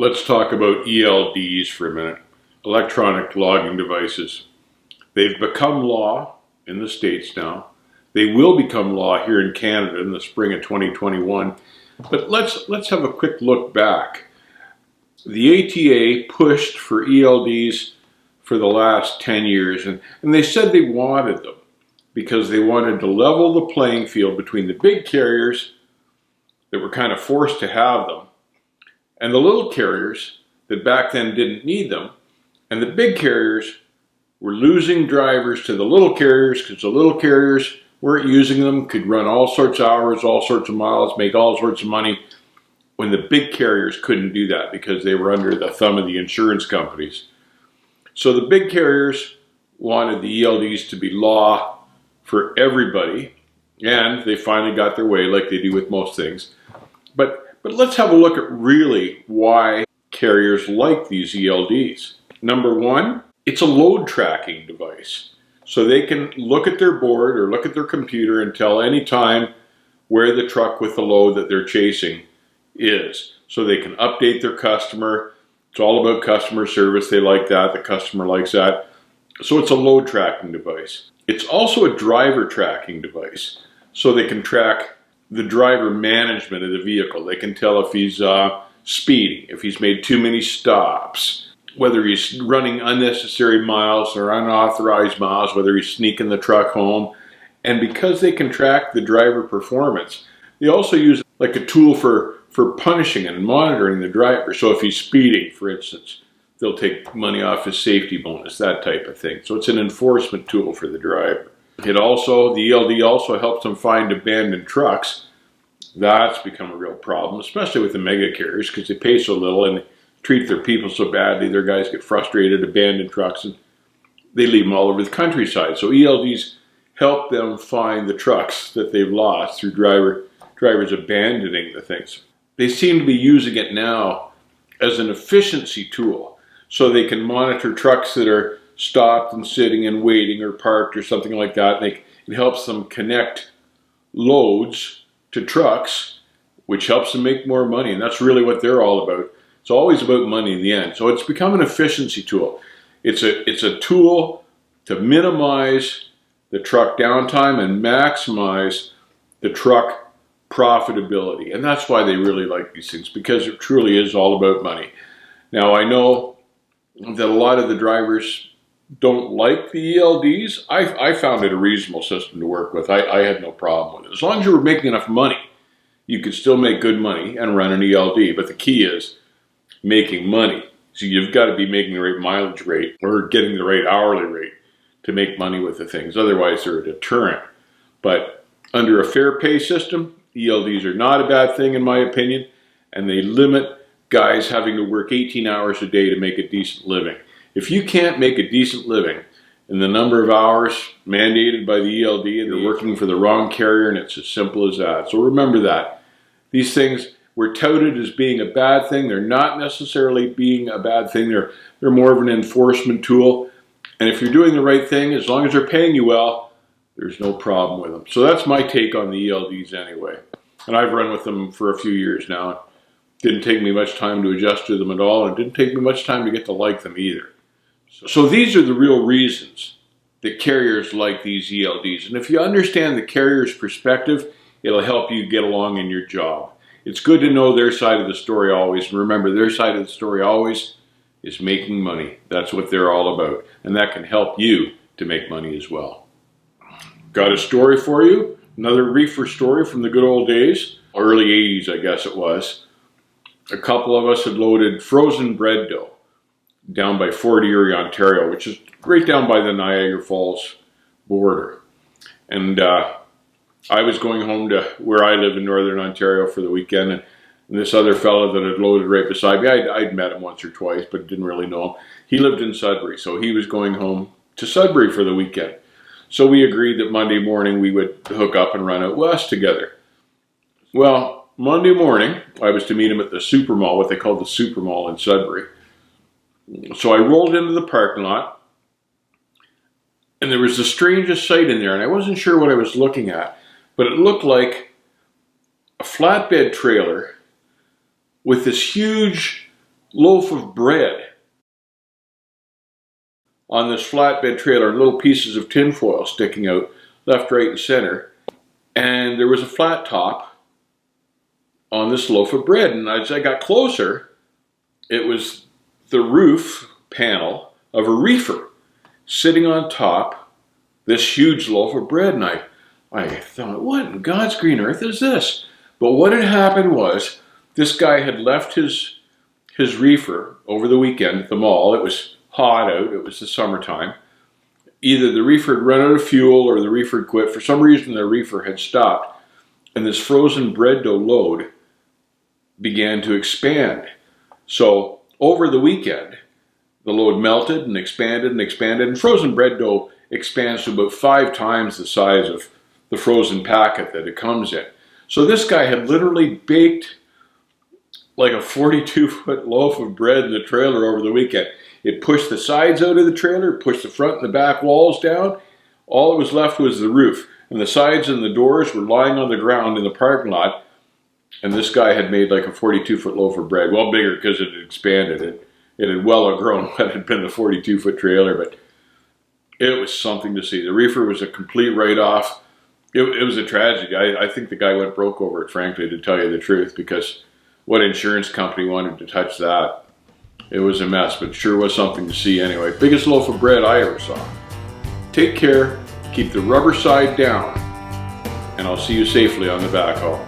Let's talk about ELDs for a minute, electronic logging devices. They've become law in the States now. They will become law here in Canada in the spring of 2021. But let's have a quick look back. The ATA pushed for ELDs for the last 10 years, and they said they wanted them because they wanted to level the playing field between the big carriers that were kind of forced to have them and the little carriers that back then didn't need them. And the big carriers were losing drivers to the little carriers because the little carriers weren't using them, could run all sorts of hours, all sorts of miles, make all sorts of money, when the big carriers couldn't do that because they were under the thumb of the insurance companies. So the big carriers wanted the ELDs to be law for everybody, and they finally got their way like they do with most things. But let's have a look at really why carriers like these ELDs. Number one, it's a load tracking device. So they can look at their board or look at their computer and tell any time where the truck with the load that they're chasing is. So they can update their customer. It's all about customer service. They like that. The customer likes that. So it's a load tracking device. It's also a driver tracking device. So they can track the driver management of the vehicle. They can tell if he's speeding, if he's made too many stops, whether he's running unnecessary miles or unauthorized miles, whether he's sneaking the truck home. And because they can track the driver performance, they also use like a tool for punishing and monitoring the driver. So if he's speeding, for instance, they'll take money off his safety bonus, that type of thing. So it's an enforcement tool for the driver. The ELD also helps them find abandoned trucks. That's become a real problem, especially with the mega carriers, because they pay so little and treat their people so badly. Their guys get frustrated, abandon trucks, and they leave them all over the countryside. So ELDs help them find the trucks that they've lost through drivers abandoning the things. They seem to be using it now as an efficiency tool, so they can monitor trucks that are stopped and sitting and waiting or parked or something like that. It helps them connect loads to trucks, which helps them make more money, and that's really what they're all about. It's always about money in the end. So it's become an efficiency tool. It's a tool to minimize the truck downtime and maximize the truck profitability. And that's why they really like these things, because it truly is all about money. Now, I know that a lot of the drivers don't like the ELDs. I found it a reasonable system to work with. I had no problem with it. As long as you were making enough money, you could still make good money and run an ELD. But the key is making money. So you've got to be making the right mileage rate or getting the right hourly rate to make money with the things. Otherwise, they're a deterrent. But under a fair pay system, ELDs are not a bad thing in my opinion, and they limit guys having to work 18 hours a day to make a decent living. If you can't make a decent living in the number of hours mandated by the ELD, and you're working for the wrong carrier, and it's as simple as that. So remember that. These things were touted as being a bad thing. They're not necessarily being a bad thing. They're more of an enforcement tool. And if you're doing the right thing, as long as they're paying you well, there's no problem with them. So that's my take on the ELDs anyway. And I've run with them for a few years now. It didn't take me much time to adjust to them at all, and it didn't take me much time to get to like them either. So these are the real reasons that carriers like these ELDs. And if you understand the carrier's perspective, it'll help you get along in your job. It's good to know their side of the story always. And remember, their side of the story always is making money. That's what they're all about. And that can help you to make money as well. Got a story for you. Another reefer story from the good old days. Early 80s, I guess it was. A couple of us had loaded frozen bread dough down by Fort Erie, Ontario, which is right down by the Niagara Falls border. And I was going home to where I live in Northern Ontario for the weekend, and this other fellow that had loaded right beside me, I'd met him once or twice, but didn't really know him. He lived in Sudbury, so he was going home to Sudbury for the weekend. So we agreed that Monday morning we would hook up and run out west together. Well, Monday morning, I was to meet him at the Super Mall, what they call the Super Mall in Sudbury. So I rolled into the parking lot, and there was the strangest sight in there, and I wasn't sure what I was looking at, but it looked like a flatbed trailer with this huge loaf of bread on this flatbed trailer, little pieces of tinfoil sticking out left, right, and center. And there was a flat top on this loaf of bread. And as I got closer, it was the roof panel of a reefer sitting on top this huge loaf of bread. And I thought, what in God's green earth is this? But what had happened was this guy had left his reefer over the weekend at the mall. It was hot out. It was the summertime. Either the reefer had run out of fuel or the reefer had quit. For some reason, the reefer had stopped. And this frozen bread dough load began to expand. So over the weekend, the load melted and expanded and expanded. And frozen bread dough expands to about 5 times the size of the frozen packet that it comes in. So this guy had literally baked like a 42-foot loaf of bread in the trailer over the weekend. It pushed the sides out of the trailer, pushed the front and the back walls down. All that was left was the roof. And the sides and the doors were lying on the ground in the parking lot. And this guy had made like a 42-foot loaf of bread. Well, bigger because it had expanded. It had well outgrown what had been the 42-foot trailer. But it was something to see. The reefer was a complete write-off. It was a tragedy. I think the guy went broke over it, frankly, to tell you the truth, because what insurance company wanted to touch that? It was a mess, but sure was something to see anyway. Biggest loaf of bread I ever saw. Take care, keep the rubber side down, and I'll see you safely on the backhaul.